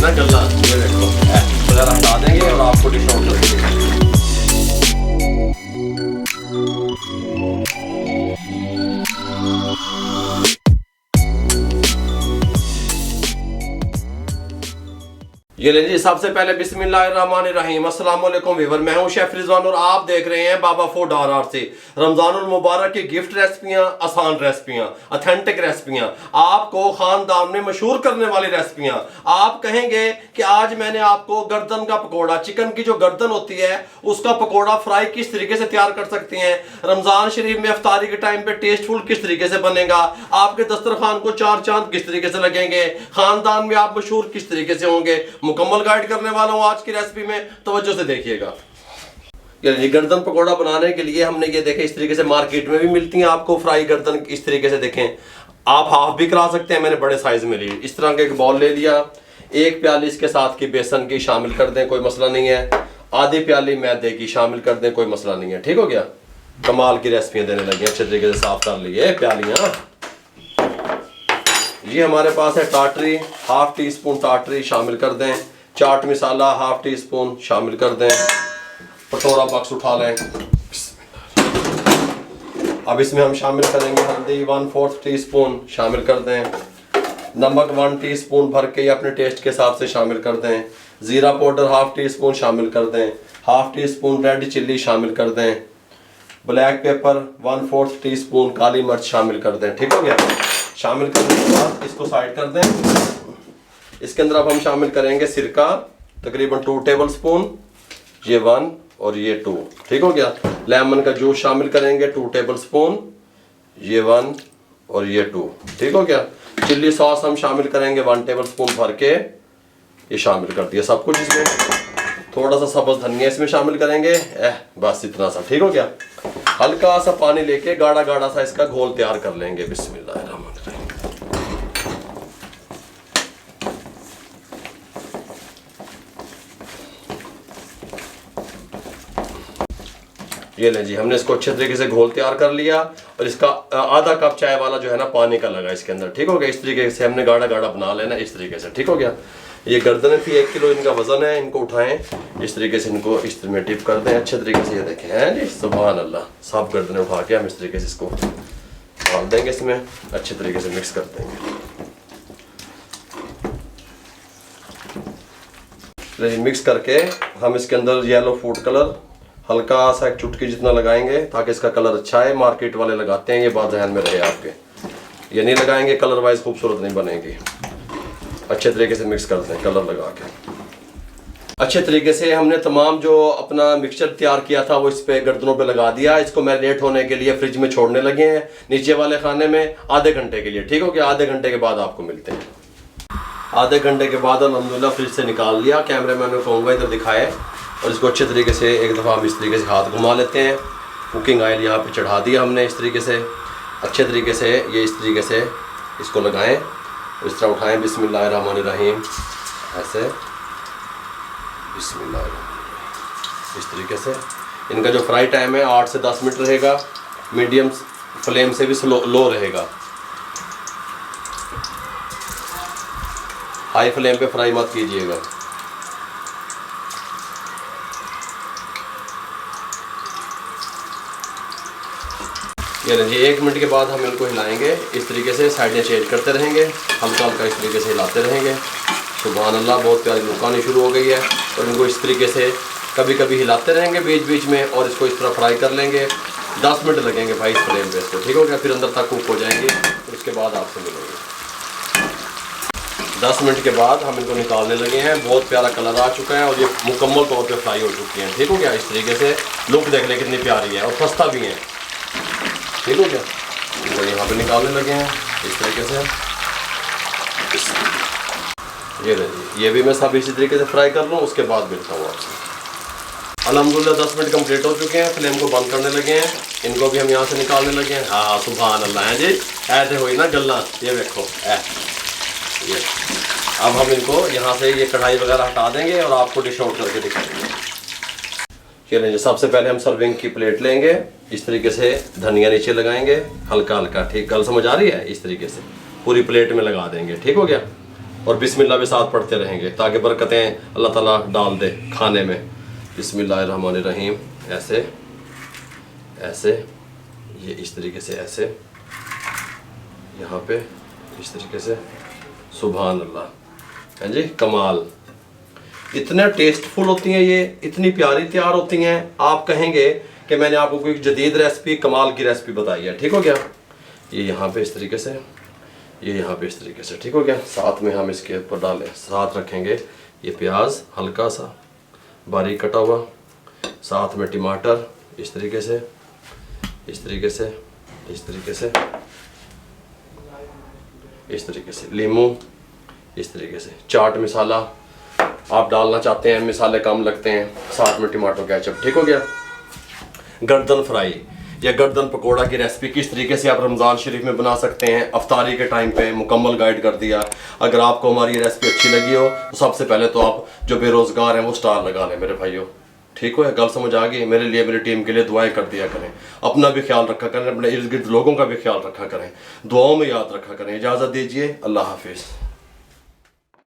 ना गल्ला, ये देखो वगैरह हटा देंगे और आपको डिश आउट करके देंगे। ये ले जी, सबसे पहले बिस्मिल्लाहिर्रहमानिर्रहीम, अस्सलाम वालेकुम व्यूअर, मैं हूं शेफ रिजवान और आप देख रहे हैं बाबा फूड RR से रमजानुल मुबारक की गिफ्ट रेसिपियां, आसान रेसिपियां, ऑथेंटिक रेसिपियां, आपको खानदान में मशहूर करने वाली रेसिपियां। आप कहेंगे कि आज मैंने आपको गर्दन का पकोड़ा, चिकन की जो गर्दन होती है उसका पकोड़ा फ्राई किस तरीके से तैयार कर सकते हैं, रमजान शरीफ में इफ्तारी के टाइम पे टेस्टफुल किस तरीके से बनेगा, आपके दस्तरखान को चार चांद किस तरीके से लगेंगे, खानदान में आप मशहूर किस तरीके से होंगे, मुकम्मल गाइड करने वाला हूं आज की रेसिपी में, तवज्जो से देखिएगा। ये गर्दन पकोड़ा बनाने के लिए हमने ये देखे इस तरीके से मार्केट में भी मिलती हैं आपको फ्राई गर्दन, इस तरीके से देखें। आप हाफ भी करा सकते हैं, मैंने बड़े साइज में ली। इस तरह का एक बॉल ले लिया, एक प्याली इसके साथ की बेसन की शामिल कर दें, कोई मसला नहीं है। आधी प्याली मैदे की शामिल कर दें, कोई मसला नहीं है। ठीक हो गया, कमाल की रेसिपियां देने लगी, अच्छे तरीके से साफ कर लिए प्यालियां। ये हमारे पास है टाटरी, हाफ टी स्पून टाटरी शामिल कर दें। Chaat masala half tea spoon शामिल कर दें। कटोरा बॉक्स उठा लें। अब इसमें हम शामिल करेंगे हल्दी 1/4 टीस्पून शामिल कर दें। नमक 1 टीस्पून भर के अपने टेस्ट के हिसाब से शामिल कर दें। जीरा पाउडर हाफ टी स्पून शामिल कर दें। Half tea spoon red chilli शामिल कर दें। ब्लैक पेपर 1/4 टीस्पून, काली मिर्च शामिल कर दें। ठीक हो गया, शामिल करने के बाद इसको साइड कर दें। इसके अंदर अब हम शामिल करेंगे सिरका तकरीबन 2 टेबल स्पून, ये 1 और ये 2। ठीक हो गया, लेमन का जूस शामिल करेंगे 2 टेबल स्पून, ये 1 और ये 2। ठीक हो गया, चिल्ली सॉस हम शामिल करेंगे 1 टेबल स्पून भर के, ये शामिल कर दिया सब कुछ इसमें। थोड़ा सा सब्ज धनिया इसमें शामिल करेंगे, बस इतना सा। ठीक हो गया, हल्का सा पानी लेके गाढ़ा गाढ़ा सा इसका घोल तैयार कर लेंगे। बिस्मिल्लाहिर्रहमानिर्रहीम। ये लें जी, हमने इसको अच्छे तरीके से घोल तैयार कर लिया और इसका आधा कप चाय वाला जो है ना पानी का लगा इसके अंदर। ठीक हो गया, इस तरीके से हमने गाढ़ा गाढ़ा बना लेना इस तरीके से। ठीक हो गया, ये गर्दनें थी 1 किलो इनका वजन है, इनको उठाएं इस तरीके से, इनको इस तरह में टिप कर दें अच्छे तरीके से। ये देखें हैं जी, सुभान अल्लाह, सब गर्दनें उठा के हम इस तरीके से इसको डाल देंगे, इसमें अच्छे तरीके से मिक्स कर देंगे। मिक्स करके हम इसके अंदर येलो फूड कलर हल्का सा एक चुटकी जितना लगाएंगे ताकि इसका कलर अच्छा है। मार्केट वाले लगाते हैं, ये बात ध्यान में रहे आपके, ये नहीं लगाएंगे कलर वाइज खूबसूरत नहीं बनेगी। अच्छे तरीके से मिक्स करते हैं कलर लगा के। अच्छे तरीके से हमने तमाम जो अपना मिक्सचर तैयार किया था वो इस पे गर्दनों पे लगा दिया। इसको मैरिनेट होने के लिए फ्रिज में छोड़ने लगे हैं नीचे वाले खाने में आधे घंटे के लिए। ठीक हो गया, आधे घंटे के बाद आपको मिलते हैं। आधे घंटे के बाद अल्हम्दुलिल्लाह फ्रिज से निकाल लिया। कैमरे मैन को कहूँगा इधर दिखाए, और इसको अच्छे तरीके से एक दफ़ा हम इस तरीके से हाथ घुमा लेते हैं। कुकिंग ऑयल यहाँ पे चढ़ा दिया हमने इस तरीके से, अच्छे तरीके से ये इस तरीके से इसको लगाएं, इस तरह उठाएं। बिस्मिल्लाहिर्रहमानिर्रहीम, ऐसे बिस्मिल्लाहिर्रहमानिर्रहीम, इस तरीके से। इनका जो फ्राई टाइम है 8 से 10 मिनट रहेगा, मीडियम फ्लेम से भी लो रहेगा, हाई फ्लेम पे फ्राई मत कीजिएगा। ये लीजिए, 1 मिनट के बाद हम इनको हिलाएंगे इस तरीके से, साइडें चेंज करते रहेंगे, हल्का हल्का इस तरीके से हिलाते रहेंगे। सुभान अल्लाह, बहुत प्यारी लुक आनी शुरू हो गई है। और इनको इस तरीके से कभी कभी हिलाते रहेंगे बीच बीच में, और इसको इस तरह फ्राई कर लेंगे। 10 मिनट लगेंगे भाई इस फ्लेम पे इसको। ठीक हो गया, फिर अंदर तक कुक हो जाएंगे, उसके बाद आपसे मिलेंगे। 10 मिनट के बाद हम इनको निकालने लगे हैं। बहुत प्यारा कलर आ चुका है और ये मुकम्मल तौर पे फ्राई हो चुकी हैं। ठीक हो गया, इस तरीके से लुक देख लें कितनी प्यारी है और सस्ता भी है। ठीक हो गया, तो यहाँ पे निकालने लगे हैं इस तरीके से। ये भी मैं सब इसी तरीके से फ्राई कर लूँ, उसके बाद मिलता हूँ आपसे। अल्हम्दुलिल्लाह 10 मिनट कंप्लीट हो चुके हैं, फ्लेम को बंद करने लगे हैं। इनको भी हम यहाँ से निकालने लगे हैं। हाँ सुभान अल्लाह है जी, ऐसे हुई ना गल्ला, ये देखो ये। अब हम इनको यहाँ से ये कढ़ाई वगैरह हटा देंगे और आपको डिश आउट करके दिखाएंगे। चलिए, सबसे पहले हम सर्विंग की प्लेट लेंगे, इस तरीके से धनिया नीचे लगाएंगे हल्का हल्का। ठीक, गल समझ आ रही है? इस तरीके से पूरी प्लेट में लगा देंगे। ठीक हो गया, और बिस्मिल्लाह भी साथ पढ़ते रहेंगे ताकि बरकतें अल्लाह ताला डाल दे खाने में। बिस्मिल्लाहिर्रहमानिर्रहीम। ऐसे ऐसे, ये इस तरीके से, ऐसे यहाँ पे इस तरीके से। सुभान अल्लाह। हैं जी, कमाल। इतने टेस्टफुल होती हैं ये, इतनी प्यारी तैयार होती हैं, आप कहेंगे कि मैंने आपको कोई जदीद रेसिपी, कमाल की रेसिपी बताई है। ठीक हो गया। ये यहाँ पे इस तरीके से, ये यहाँ पे इस तरीके से। ठीक हो गया। साथ में हम इसके ऊपर डालें, साथ रखेंगे ये प्याज हल्का सा बारीक कटा हुआ, साथ में टमाटर इस तरीके से, इस तरीके से, इस तरीके से, इस तरीके से, लीमू इस तरीके से, चाट मसाला आप डालना चाहते हैं, मसाले कम लगते हैं, साथ में टमाटो केचप। ठीक हो गया। गर्दन फ्राई या गर्दन पकोड़ा की रेसिपी किस तरीके से आप रमज़ान शरीफ में बना सकते हैं, अफ्तारी के टाइम पे मुकम्मल गाइड कर दिया। अगर आपको हमारी ये रेसिपी अच्छी लगी हो तो सबसे पहले तो आप जो बेरोज़गार हैं वो स्टार लगा लें मेरे भाइयों। ठीक हो, गल समझ आ गई। मेरे लिए, मेरी टीम के लिए दुआएं कर दिया करें। अपना भी ख्याल रखा करें, अपने इर्द गिर्द लोगों का भी ख्याल रखा करें, दुआओं में याद रखा करें। इजाज़त दीजिए, अल्लाह हाफिज़।